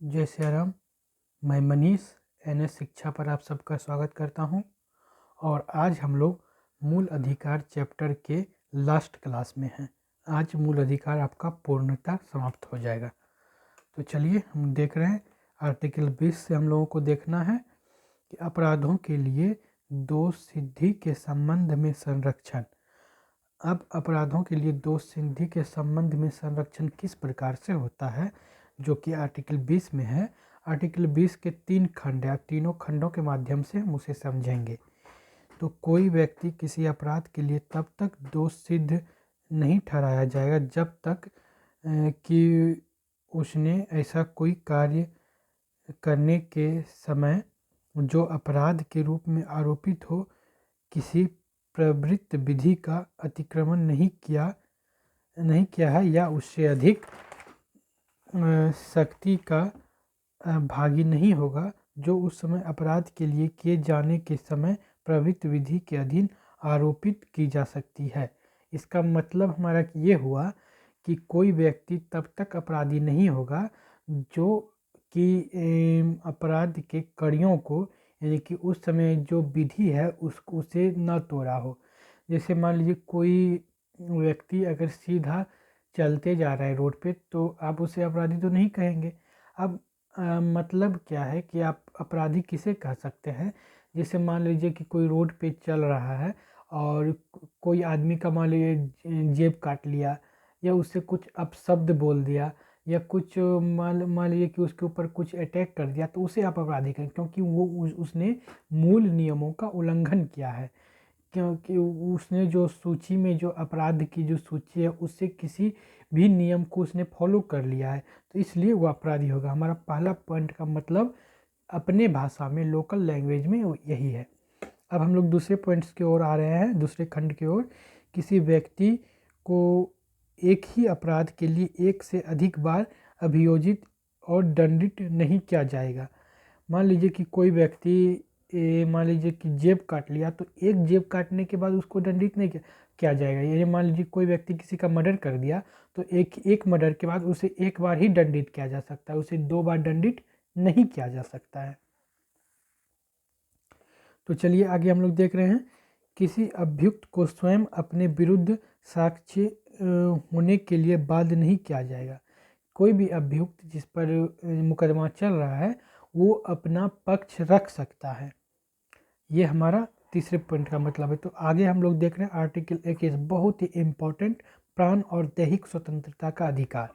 जय सिया राम। मैं मनीष एनएस शिक्षा पर आप सबका स्वागत करता हूं और आज हम लोग मूल अधिकार चैप्टर के लास्ट क्लास में हैं। आज मूल अधिकार आपका पूर्णतः समाप्त हो जाएगा। तो चलिए हम देख रहे हैं आर्टिकल 20 से हम लोगों को देखना है कि अपराधों के लिए दोष सिद्धि के संबंध में संरक्षण। अब अपराधों के लिए दोष सिद्धि के संबंध में संरक्षण किस प्रकार से होता है, जो कि आर्टिकल 20 में है। आर्टिकल 20 के 3 खंड है, तीनों खंडों के माध्यम से हम उसे समझेंगे। तो कोई व्यक्ति किसी अपराध के लिए तब तक दोष सिद्ध नहीं ठहराया जाएगा जब तक कि उसने ऐसा कोई कार्य करने के समय जो अपराध के रूप में आरोपित हो किसी प्रवृत्त विधि का अतिक्रमण नहीं किया है या उससे अधिक शक्ति का भागी नहीं होगा जो उस समय अपराध के लिए किए जाने के समय प्रवृत्त विधि के अधीन आरोपित की जा सकती है। इसका मतलब हमारा ये हुआ कि कोई व्यक्ति तब तक अपराधी नहीं होगा जो कि अपराध के कड़ियों को, यानी कि उस समय जो विधि है उसे न तोड़ा हो। जैसे मान लीजिए कोई व्यक्ति अगर सीधा चलते जा रहा है रोड पे तो आप उसे अपराधी तो नहीं कहेंगे। अब मतलब क्या है कि आप अपराधी किसे कह सकते हैं, जैसे मान लीजिए कि कोई रोड पे चल रहा है और कोई आदमी का मान लीजिए जेब काट लिया या उससे कुछ अपशब्द बोल दिया या कुछ मान लीजिए कि उसके ऊपर कुछ अटैक कर दिया, तो उसे आप अपराधी करें क्योंकि वो उसने मूल नियमों का उल्लंघन किया है। क्योंकि उसने जो सूची में जो अपराध की जो सूची है उससे किसी भी नियम को उसने फॉलो कर लिया है, तो इसलिए वो अपराधी होगा। हमारा पहला पॉइंट का मतलब अपने भाषा में लोकल लैंग्वेज में यही है। अब हम लोग दूसरे पॉइंट्स की ओर आ रहे हैं, दूसरे खंड की ओर। किसी व्यक्ति को एक ही अपराध के लिए एक से अधिक बार अभियोजित और दंडित नहीं किया जाएगा। मान लीजिए कि कोई व्यक्ति मान लीजिए कि जेब काट लिया, तो एक जेब काटने के बाद उसको दंडित नहीं किया जाएगा। ये मान लीजिए कोई व्यक्ति किसी का मर्डर कर दिया तो एक मर्डर के बाद उसे एक बार ही दंडित किया जा सकता है, उसे 2 बार दंडित नहीं किया जा सकता है। तो चलिए आगे हम लोग देख रहे हैं। किसी अभियुक्त को स्वयं अपने विरुद्ध साक्ष्य होने के लिए बाध्य नहीं किया जाएगा। कोई भी अभियुक्त जिस पर मुकदमा चल रहा है वो अपना पक्ष रख सकता है। ये हमारा तीसरे पॉइंट का मतलब है। तो आगे हम लोग देख रहे हैं आर्टिकल 21, बहुत ही इम्पोर्टेंट, प्राण और दैहिक स्वतंत्रता का अधिकार।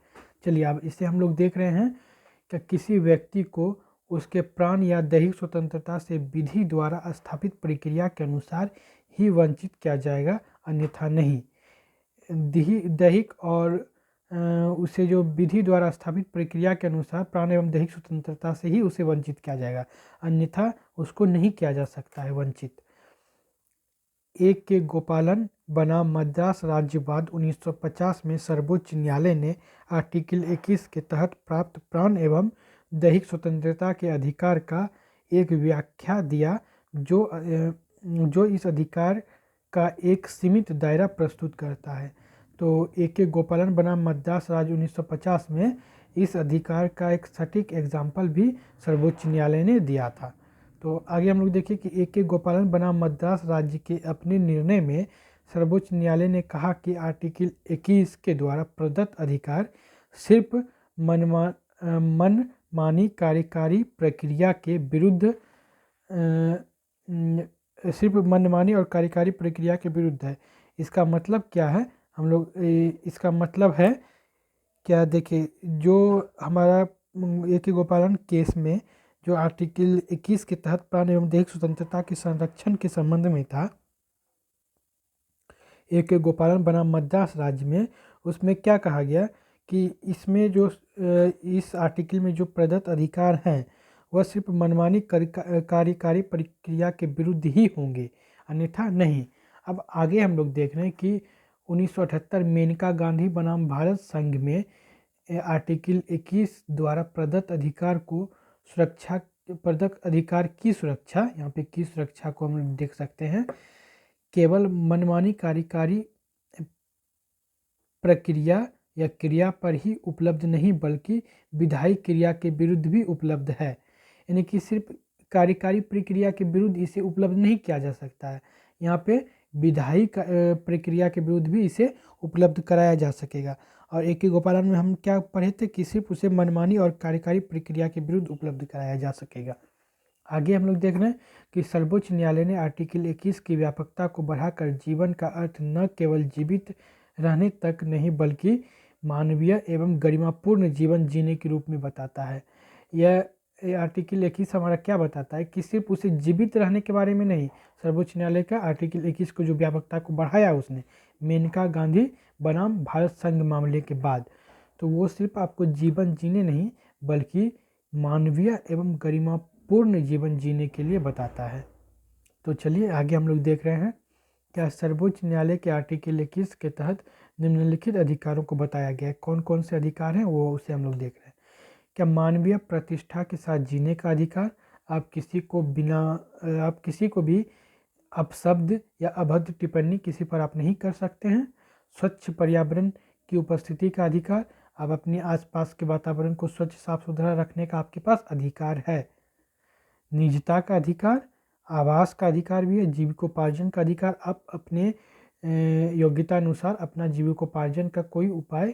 चलिए अब इसे हम लोग देख रहे हैं कि किसी व्यक्ति को उसके प्राण या दैहिक स्वतंत्रता से विधि द्वारा स्थापित प्रक्रिया के अनुसार ही वंचित किया जाएगा, अन्यथा नहीं। दैहिक और उसे जो विधि द्वारा स्थापित प्रक्रिया के अनुसार प्राण एवं दैहिक स्वतंत्रता से ही उसे वंचित किया जाएगा, अन्यथा उसको नहीं किया जा सकता है वंचित। एक के गोपालन बनाम मद्रास राज्यवाद 1950 में सर्वोच्च न्यायालय ने आर्टिकल 21 के तहत प्राप्त प्राण एवं दैहिक स्वतंत्रता के अधिकार का एक व्याख्या दिया जो इस अधिकार का एक सीमित दायरा प्रस्तुत करता है। तो ए के गोपालन बनाम मद्रास राज्य 1950 में इस अधिकार का एक सटीक एग्जाम्पल भी सर्वोच्च न्यायालय ने दिया था। तो आगे हम लोग देखिए कि ए के गोपालन बनाम मद्रास राज्य के अपने निर्णय में सर्वोच्च न्यायालय ने कहा कि आर्टिकल 21 के द्वारा प्रदत्त अधिकार सिर्फ मनमानी कार्यकारी प्रक्रिया के विरुद्ध सिर्फ मनमानी और कार्यकारी प्रक्रिया के विरुद्ध है। इसका मतलब क्या है, हम लोग इसका मतलब है क्या, देखिए जो हमारा ए के गोपालन केस में जो आर्टिकल 21 के तहत प्राण एवं दैहिक स्वतंत्रता के संरक्षण के संबंध में था, ए के गोपालन बनाम मद्रास राज्य में, उसमें क्या कहा गया कि इसमें जो इस आर्टिकल में जो प्रदत्त अधिकार हैं वह सिर्फ मनमानी कार्यकारी प्रक्रिया के विरुद्ध ही होंगे, अन्यथा नहीं। अब आगे हम लोग देख रहे हैं कि 1978 मेनका गांधी बनाम भारत संघ में आर्टिकल 21 द्वारा प्रदत्त अधिकार की सुरक्षा, यहाँ पे की सुरक्षा को हम देख सकते हैं, केवल मनमानी कार्यकारी प्रक्रिया यह क्रिया पर ही उपलब्ध नहीं बल्कि विधायी क्रिया के विरुद्ध भी उपलब्ध है। यानी कि सिर्फ कार्यकारी प्रक्रिया के विरुद्ध इसे उपलब्ध नहीं किया जा सकता है, यहाँ पे विधायी प्रक्रिया के विरुद्ध भी इसे उपलब्ध कराया जा सकेगा। और A.K. गोपालन में हम क्या पढ़े थे कि सिर्फ उसे मनमानी और कार्यकारी प्रक्रिया के विरुद्ध उपलब्ध कराया जा सकेगा। आगे हम लोग देख रहे हैं कि सर्वोच्च न्यायालय ने आर्टिकल 21 की व्यापकता को बढ़ाकर जीवन का अर्थ न केवल जीवित रहने तक नहीं बल्कि मानवीय एवं गरिमापूर्ण जीवन जीने के रूप में बताता है। यह आर्टिकल 21 हमारा क्या बताता है कि सिर्फ उसे जीवित रहने के बारे में नहीं, सर्वोच्च न्यायालय का आर्टिकल 21 को जो व्यापकता को बढ़ाया उसने मेनका गांधी बनाम भारत संघ मामले के बाद, तो वो सिर्फ आपको जीवन जीने नहीं बल्कि मानवीय एवं गरिमापूर्ण जीवन जीने के लिए बताता है। तो चलिए आगे हम लोग देख रहे हैं क्या सर्वोच्च न्यायालय के आर्टिकल 21 के तहत निम्नलिखित अधिकारों को बताया गया है। कौन कौन से अधिकार हैं वो उसे हम लोग देख रहे हैं। क्या मानवीय प्रतिष्ठा के साथ जीने का अधिकार, आप किसी को भी अपशब्द या अभद्र टिप्पणी किसी पर आप नहीं कर सकते हैं। स्वच्छ पर्यावरण की उपस्थिति का अधिकार, आप अपने आसपास के वातावरण को स्वच्छ साफ सुथरा रखने का आपके पास अधिकार है। निजता का अधिकार, आवास का अधिकार भी है। जीविकोपार्जन का अधिकार, आप अपने योग्यता अनुसार अपना जीविकोपार्जन का कोई उपाय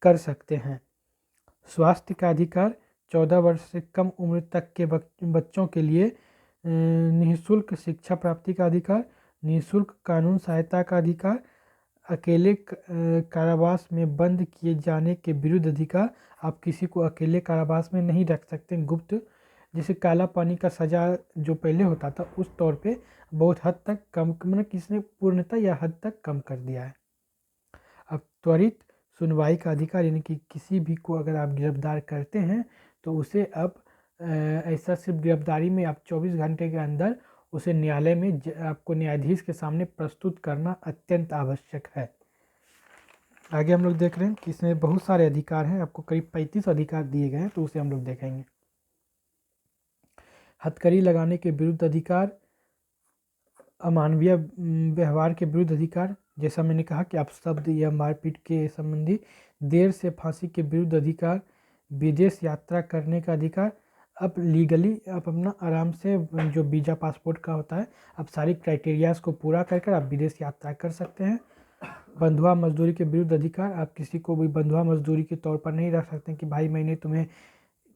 कर सकते हैं। स्वास्थ्य का अधिकार, 14 वर्ष से कम उम्र तक के बच्चों के लिए निःशुल्क शिक्षा प्राप्ति का अधिकार, निःशुल्क कानून सहायता का अधिकार, अकेले कारावास में बंद किए जाने के विरुद्ध अधिकार, आप किसी को अकेले कारावास में नहीं रख सकते। गुप्त, जैसे काला पानी का सज़ा जो पहले होता था उस तौर पे बहुत हद तक कम, मतलब किसने पूर्णतः या हद तक कम कर दिया है। अब त्वरित सुनवाई का अधिकार, यानी कि किसी भी को अगर आप गिरफ्तार करते हैं तो उसे अब ऐसा सिर्फ गिरफ्तारी में आप 24 घंटे के अंदर उसे न्यायालय में आपको न्यायाधीश के सामने प्रस्तुत करना अत्यंत आवश्यक है। आगे हम लोग देख रहे हैं कि इसमें बहुत सारे अधिकार हैं, आपको करीब 35 अधिकार दिए गए हैं, तो उसे हम लोग देखेंगे। हथकड़ी लगाने के विरुद्ध अधिकार, अमानवीय व्यवहार के विरुद्ध अधिकार, जैसा मैंने कहा कि आप शब्द या मारपीट के संबंधी, देर से फांसी के विरुद्ध अधिकार, विदेश यात्रा करने का अधिकार, अब लीगली आप अपना आराम से जो वीज़ा पासपोर्ट का होता है आप सारी क्राइटेरियाज को पूरा कर आप विदेश यात्रा कर सकते हैं। बंधुआ मजदूरी के विरुद्ध अधिकार, आप किसी को भी बंधुआ मजदूरी के तौर पर नहीं रख सकते कि भाई मैंने तुम्हें,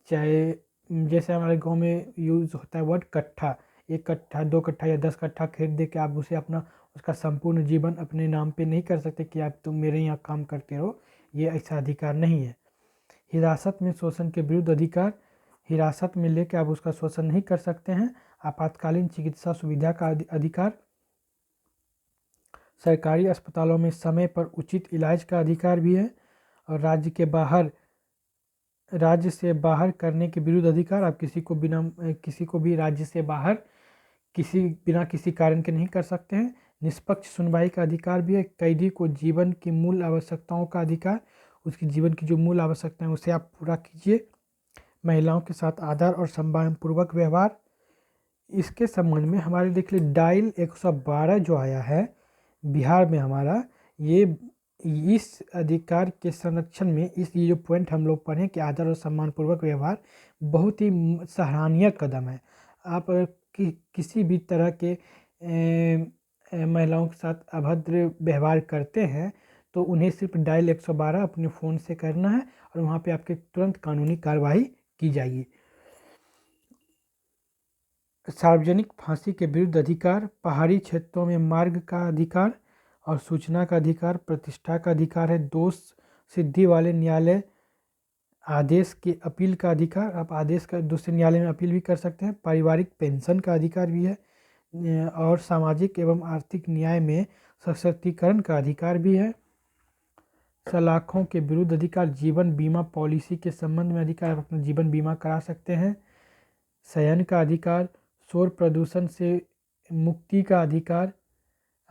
चाहे जैसे हमारे गांव में यूज़ होता है वर्ड कट्ठा, 1 कट्ठा 2 कट्ठा या 10 कट्ठा खेत दे के आप उसे अपना उसका संपूर्ण जीवन अपने नाम पे नहीं कर सकते कि आप तुम मेरे यहाँ काम करते रहो, ये ऐसा अधिकार नहीं है। हिरासत में शोषण के विरुद्ध अधिकार, हिरासत में लेकर आप उसका शोषण नहीं कर सकते हैं। आपातकालीन चिकित्सा सुविधा का अधिकार, सरकारी अस्पतालों में समय पर उचित इलाज का अधिकार भी है। और राज्य से बाहर करने के विरुद्ध अधिकार, आप किसी को भी राज्य से बाहर बिना किसी कारण के नहीं कर सकते हैं। निष्पक्ष सुनवाई का अधिकार भी है। कैदी को जीवन की मूल आवश्यकताओं का अधिकार, उसकी जीवन की जो मूल आवश्यकताएं उसे आप पूरा कीजिए। महिलाओं के साथ आदर और सम्मानपूर्वक व्यवहार, इसके संबंध में हमारे देख लीजिए डायल 112 जो आया है बिहार में हमारा, ये इस अधिकार के संरक्षण में ये जो पॉइंट हम लोग पढ़ें कि आदर और सम्मानपूर्वक व्यवहार बहुत ही सराहनीय कदम है। आप किसी भी तरह के महिलाओं के साथ अभद्र व्यवहार करते हैं तो उन्हें सिर्फ डायल 112 अपने फ़ोन से करना है और वहाँ पे आपके तुरंत कानूनी कार्रवाई की जाएगी। सार्वजनिक फांसी के विरुद्ध अधिकार, पहाड़ी क्षेत्रों में मार्ग का अधिकार और सूचना का अधिकार, प्रतिष्ठा का अधिकार है। दोष सिद्धि वाले न्यायालय आदेश की अपील का अधिकार, आप आदेश का दूसरे न्यायालय में अपील भी कर सकते हैं। पारिवारिक पेंशन का अधिकार भी है और सामाजिक एवं आर्थिक न्याय में सशक्तिकरण का अधिकार भी है। सलाखों के विरुद्ध अधिकार, जीवन बीमा पॉलिसी के संबंध में अधिकार, आप अपना जीवन बीमा करा सकते हैं। शयन का अधिकार, शोर प्रदूषण से मुक्ति का अधिकार,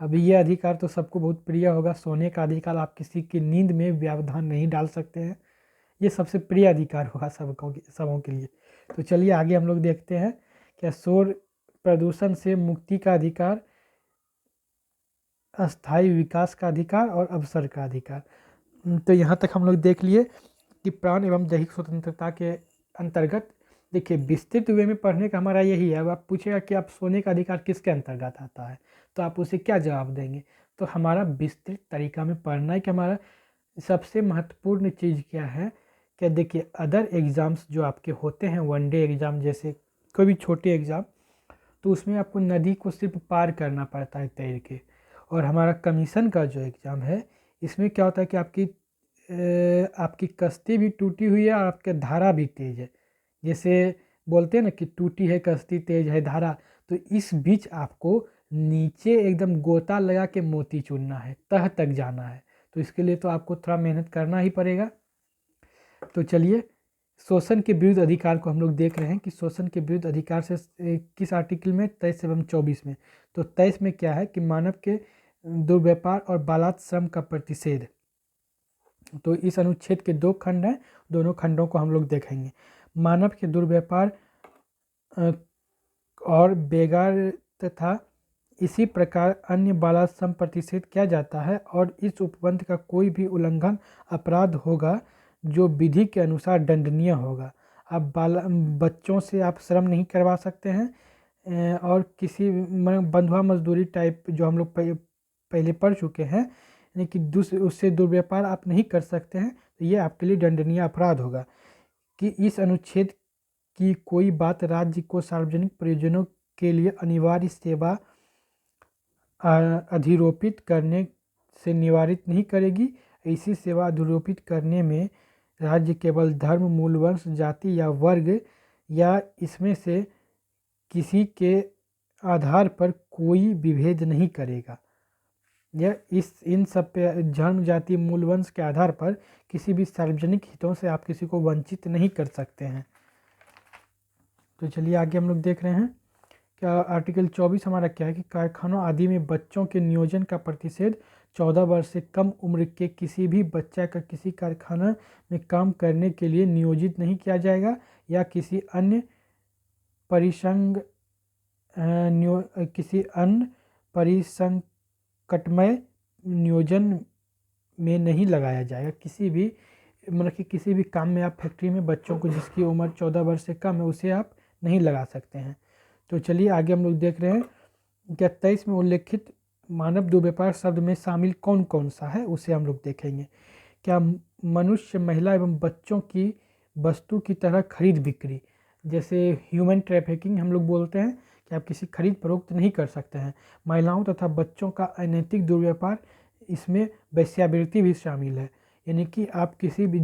अभी ये अधिकार तो सबको बहुत प्रिय होगा। सोने का अधिकार, आप किसी की नींद में व्यवधान नहीं डाल सकते हैं, ये सबसे प्रिय अधिकार होगा सबों के लिए। तो चलिए आगे हम लोग देखते हैं क्या शोर प्रदूषण से मुक्ति का अधिकार, अस्थायी विकास का अधिकार और अवसर का अधिकार। तो यहाँ तक हम लोग देख लिए कि प्राण एवं दैहिक स्वतंत्रता के अंतर्गत, देखिए विस्तृत वे में पढ़ने का हमारा यही है। अब आप पूछेगा कि आप सोने का अधिकार किसके अंतर्गत आता है, तो आप उसे क्या जवाब देंगे। तो हमारा विस्तृत तरीका में पढ़ना है कि हमारा सबसे महत्वपूर्ण चीज़ क्या है। क्या देखिए, अदर एग्ज़ाम्स जो आपके होते हैं, वनडे एग्ज़ाम जैसे कोई भी छोटे एग्ज़ाम, तो उसमें आपको नदी को सिर्फ पार करना पड़ता है तैर के। और हमारा कमीशन का जो एग्ज़ाम है, इसमें क्या होता है कि आपकी कश्ती भी टूटी हुई है और आपके धारा भी तेज है। जैसे बोलते हैं ना कि टूटी है कश्ती तेज है धारा, तो इस बीच आपको नीचे एकदम गोता लगा के मोती चुनना है, तह तक जाना है। तो इसके लिए तो आपको थोड़ा मेहनत करना ही पड़ेगा। तो चलिए, शोषण के विरुद्ध अधिकार को हम लोग देख रहे हैं कि शोषण के विरुद्ध अधिकार से किस आर्टिकल में, 23 एवं 24 में। तो 23 में क्या है कि मानव के दुर्व्यापार और बालात श्रम का प्रतिषेध। तो इस अनुच्छेद के 2 खंड हैं, दोनों खंडों को हम लोग देखेंगे। मानव के दुर्व्यापार और बेगार तथा इसी प्रकार अन्य बालात श्रम प्रतिषेध किया जाता है, और इस उपबंध का कोई भी उल्लंघन अपराध होगा जो विधि के अनुसार दंडनीय होगा। अब बच्चों से आप श्रम नहीं करवा सकते हैं, और किसी बंधुआ मजदूरी टाइप जो हम लोग पहले पढ़ चुके हैं, यानी कि उससे दुर्व्यापार आप नहीं कर सकते हैं, तो ये आपके लिए दंडनीय अपराध होगा। कि इस अनुच्छेद की कोई बात राज्य को सार्वजनिक प्रयोजनों के लिए अनिवार्य सेवा अधिरोपित करने से निवारित नहीं करेगी। ऐसी सेवा अधिरोपित करने में राज्य केवल धर्म, मूल, वंश, जाति या वर्ग या इसमें से किसी के आधार पर कोई विभेद नहीं करेगा। यह इन सब पे धर्म, जाति, मूल, वंश के आधार पर किसी भी सार्वजनिक हितों से आप किसी को वंचित नहीं कर सकते हैं। तो चलिए आगे हम लोग देख रहे हैं। क्या आर्टिकल 24 हमारा क्या है कि कारखानों आदि में बच्चों के नियोजन का प्रतिषेध। 14 वर्ष से कम उम्र के किसी भी बच्चा का किसी कारखाना में काम करने के लिए नियोजित नहीं किया जाएगा, या किसी अन्य परिसंकटमय नियोजन में नहीं लगाया जाएगा। किसी भी मतलब कि किसी भी काम में आप फैक्ट्री में बच्चों को जिसकी उम्र 14 वर्ष से कम है उसे आप नहीं लगा सकते हैं। तो चलिए आगे हम लोग देख रहे हैं। 23 में उल्लेखित मानव दुर्व्यापार शब्द में शामिल कौन कौन सा है, उसे हम लोग देखेंगे। क्या मनुष्य, महिला एवं बच्चों की वस्तु की तरह खरीद बिक्री, जैसे ह्यूमन ट्रैफिकिंग हम लोग बोलते हैं कि आप किसी खरीद फरोख्त नहीं कर सकते हैं। महिलाओं तथा बच्चों का अनैतिक दुर्व्यापार, इसमें वेश्यावृत्ति भी शामिल है, यानी कि आप किसी भी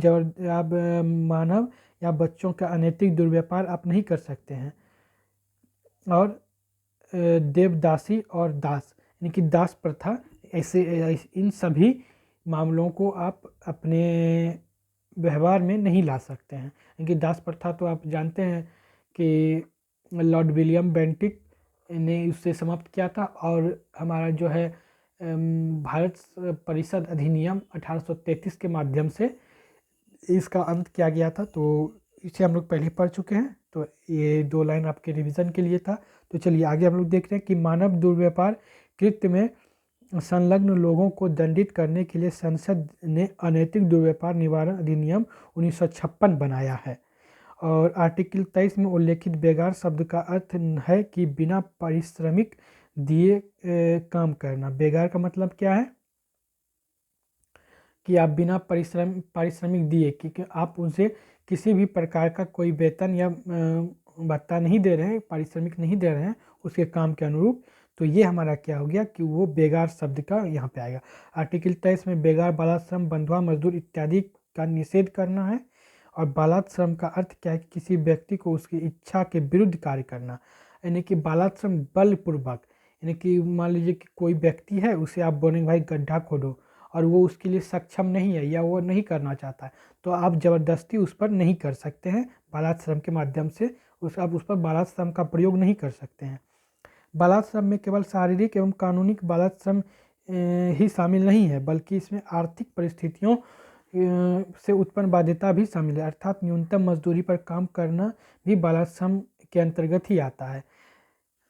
आप मानव या बच्चों का अनैतिक दुर्व्यापार आप नहीं कर सकते हैं। और देवदासी और दास, यानी कि दास प्रथा, ऐसे इन सभी मामलों को आप अपने व्यवहार में नहीं ला सकते हैं। क्योंकि दास प्रथा तो आप जानते हैं कि लॉर्ड विलियम बेंटिक ने उससे समाप्त किया था, और हमारा जो है भारत परिषद अधिनियम 1833 के माध्यम से इसका अंत किया गया था। तो इसे हम लोग पहले पढ़ चुके हैं, तो ये 2 लाइन आपके रिवीजन के लिए था। तो चलिए आगे हम लोग देख रहे हैं कि मानव दुर्व्यापार कृत्य में संलग्न लोगों को दंडित करने के लिए संसद ने अनैतिक दुर्व्यापार निवारण अधिनियम 1956 बनाया है। और आर्टिकल 23 में उल्लेखित बेगार शब्द का अर्थ है कि बिना पारिश्रमिक दिए काम करना। बेगार का मतलब क्या है कि आप बिना पारिश्रमिक दिए, क्योंकि आप उनसे किसी भी प्रकार का कोई वेतन या भत्ता नहीं दे रहे हैं, पारिश्रमिक नहीं दे रहे हैं उसके काम के अनुरूप। तो ये हमारा क्या हो गया कि वो बेगार शब्द का यहाँ पे आएगा। आर्टिकल 23 में बेगार, बालात श्रम, बंधुआ मजदूर इत्यादि का निषेध करना है। और बालात श्रम का अर्थ क्या है कि किसी व्यक्ति को उसकी इच्छा के विरुद्ध कार्य करना, यानी कि बालात श्रम बलपूर्वक, यानी कि मान लीजिए कि कोई व्यक्ति है, उसे आप बोलेंगे भाई गड्ढा खोदो, और वो उसके लिए सक्षम नहीं है या वो नहीं करना चाहता है, तो आप ज़बरदस्ती उस पर नहीं कर सकते हैं। बालात श्रम के माध्यम से आप उस पर बालात श्रम का प्रयोग नहीं कर सकते हैं। बालात श्रम में केवल शारीरिक एवं कानूनी बालात श्रम ही शामिल नहीं है, बल्कि इसमें आर्थिक परिस्थितियों से उत्पन्न बाध्यता भी शामिल है। अर्थात न्यूनतम मजदूरी पर काम करना भी बालात श्रम के अंतर्गत ही आता है।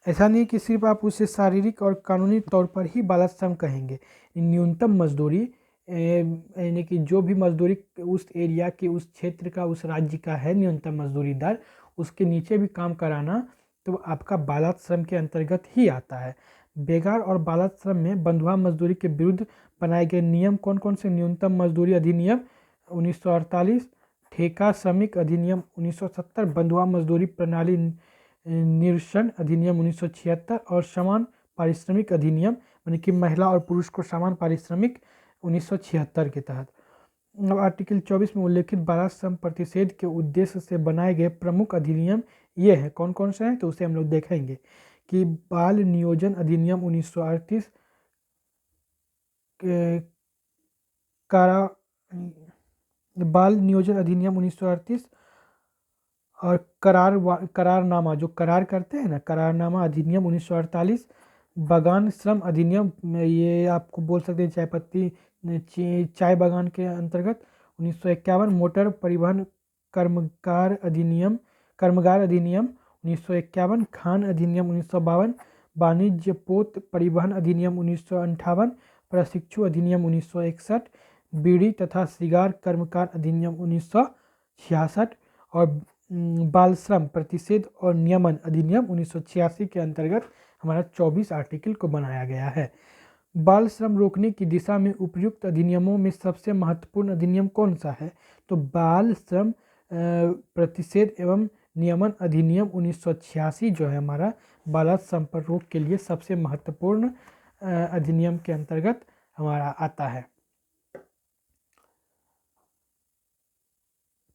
ऐसा नहीं कि सिर्फ आप उसे शारीरिक और कानूनी तौर पर ही बालात श्रम कहेंगे। न्यूनतम मजदूरी यानी कि जो भी मजदूरी उस एरिया की, उस क्षेत्र का, उस राज्य का है न्यूनतम मजदूरी दर, उसके नीचे भी काम कराना तो आपका बालात श्रम के अंतर्गत ही आता है। बेगार और बालात श्रम में बंधुआ मजदूरी के विरुद्ध बनाए गए नियम कौन कौन से? न्यूनतम मजदूरी अधिनियम 1948, ठेका श्रमिक अधिनियम 1970, बंधुआ मजदूरी प्रणाली निरसन अधिनियम 1976 और समान पारिश्रमिक अधिनियम, यानी कि महिला और पुरुष को समान पारिश्रमिक 1976 के तहत। अब आर्टिकल 24 में उल्लेखित बाल श्रम प्रतिषेध के उद्देश्य से बनाए गए प्रमुख अधिनियम ये हैं, कौन कौन से हैं? तो उसे हम लोग देखेंगे कि बाल नियोजन अधिनियम 1938, बाल नियोजन अधिनियम 1938 और करारनामा, जो करार करते हैं ना, करारनामा अधिनियम 1948, बागान श्रम अधिनियम, ये आपको बोल सकते हैं चाय पत्ती चाय बागान के अंतर्गत 1951, मोटर परिवहन कर्मकार अधिनियम 1951, खान अधिनियम 1952, वाणिज्य पोत परिवहन अधिनियम 1958, प्रशिक्षु अधिनियम 1961, बीड़ी तथा सिगार कर्मकार अधिनियम 1966 और बाल श्रम प्रतिषेध और नियमन अधिनियम 1986 के अंतर्गत हमारा 24 आर्टिकल को बनाया गया है। बाल श्रम रोकने की दिशा में उपयुक्त अधिनियमों में सबसे महत्वपूर्ण अधिनियम कौन सा है? तो बाल श्रम प्रतिषेध एवं नियमन अधिनियम 1986 जो है हमारा बाल श्रम पर रोक के लिए सबसे महत्वपूर्ण अधिनियम के अंतर्गत हमारा आता है।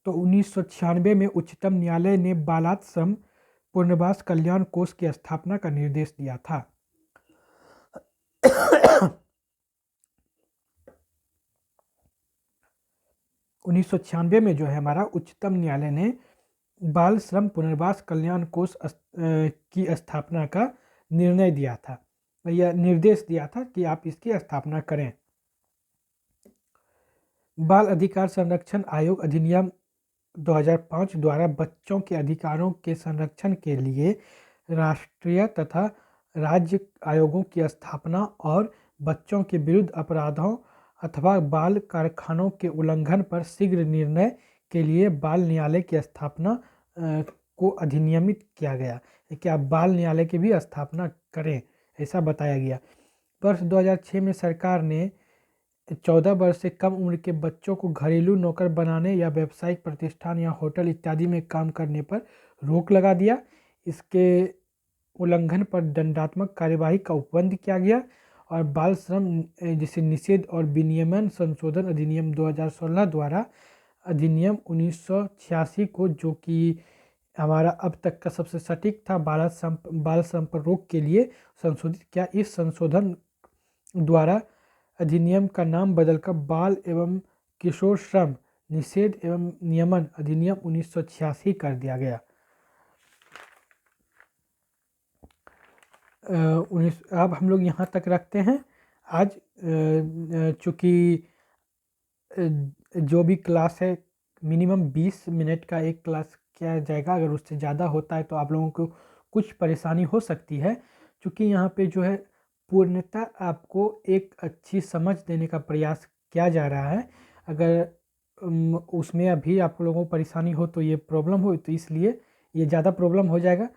तो 1996 में उच्चतम न्यायालय ने बालात श्रम पुनर्वास कल्याण कोष की स्थापना का निर्देश दिया था। 1996 में जो है हमारा उच्चतम न्यायालय ने बाल श्रम पुनर्वास कल्याण कोष की स्थापना का निर्णय दिया था, या निर्देश दिया था कि आप इसकी स्थापना करें। बाल अधिकार संरक्षण आयोग अधिनियम 2005 द्वारा बच्चों के अधिकारों के संरक्षण के लिए राष्ट्रीय तथा राज्य आयोगों की स्थापना और बच्चों के विरुद्ध अपराधों अथवा बाल कारखानों के उल्लंघन पर शीघ्र निर्णय के लिए बाल न्यायालय की स्थापना को अधिनियमित किया गया कि आप बाल न्यायालय की भी स्थापना करें, ऐसा बताया गया। वर्ष 2006 में सरकार ने 14 वर्ष से कम उम्र के बच्चों को घरेलू नौकर बनाने या व्यावसायिक प्रतिष्ठान या होटल इत्यादि में काम करने पर रोक लगा दिया। इसके उल्लंघन पर दंडात्मक कार्यवाही का उपबंध किया गया और बाल श्रम जिसे निषेध और विनियमन संशोधन अधिनियम 2016 द्वारा अधिनियम 1986 को, जो कि हमारा अब तक का सबसे सटीक था बाल श्रम पर रोक के लिए, संशोधित किया। इस संशोधन द्वारा अधिनियम का नाम बदलकर बाल एवं किशोर श्रम निषेध एवं नियमन अधिनियम 1986 कर दिया गया। अब हम लोग यहाँ तक रखते हैं आज। चूँकि जो भी क्लास है मिनिमम 20 मिनट का एक क्लास किया जाएगा, अगर उससे ज़्यादा होता है तो आप लोगों को कुछ परेशानी हो सकती है, क्योंकि यहाँ पे जो है पूर्णतः आपको एक अच्छी समझ देने का प्रयास किया जा रहा है। अगर उसमें अभी आप लोगों को परेशानी हो तो ये प्रॉब्लम हो, तो इसलिए ये ज़्यादा प्रॉब्लम हो जाएगा।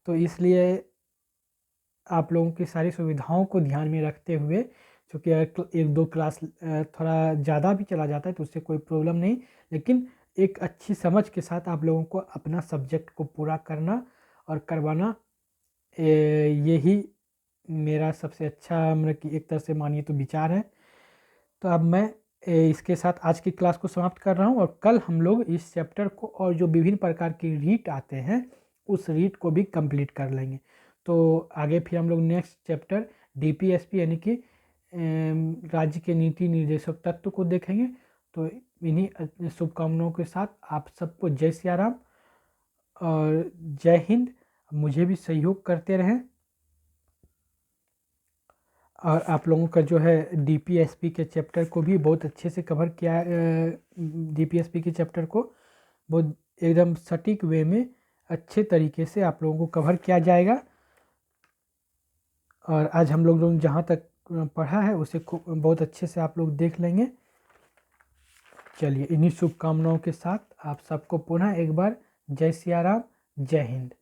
तो इसलिए आप लोगों की सारी सुविधाओं को ध्यान में रखते हुए, क्योंकि एक दो क्लास थोड़ा ज़्यादा भी चला जाता है तो उससे कोई प्रॉब्लम नहीं, लेकिन एक अच्छी समझ के साथ आप लोगों को अपना सब्जेक्ट को पूरा करना और करवाना, यही मेरा सबसे अच्छा, मतलब कि एक तरह से मानिए तो विचार है। तो अब मैं इसके साथ आज की क्लास को समाप्त कर रहा हूँ और कल हम लोग इस चैप्टर को और जो विभिन्न प्रकार की रीट आते हैं उस रीट को भी कंप्लीट कर लेंगे। तो आगे फिर हम लोग नेक्स्ट चैप्टर डीपीएसपी यानी कि राज्य के नीति निर्देशक तत्व को देखेंगे। तो इन्हीं शुभकामनाओं के साथ आप सबको जय सिया राम और जय हिंद। मुझे भी सहयोग करते रहें और आप लोगों का जो है डीपीएसपी के चैप्टर को भी बहुत अच्छे से कवर किया, डीपीएसपी के चैप्टर को बहुत एकदम सटीक वे में अच्छे तरीके से आप लोगों को कवर किया जाएगा। और आज हम लोग जहाँ तक पढ़ा है उसे बहुत अच्छे से आप लोग देख लेंगे। चलिए इन्हीं शुभकामनाओं के साथ आप सबको पुनः एक बार जय सिया राम, जय हिंद।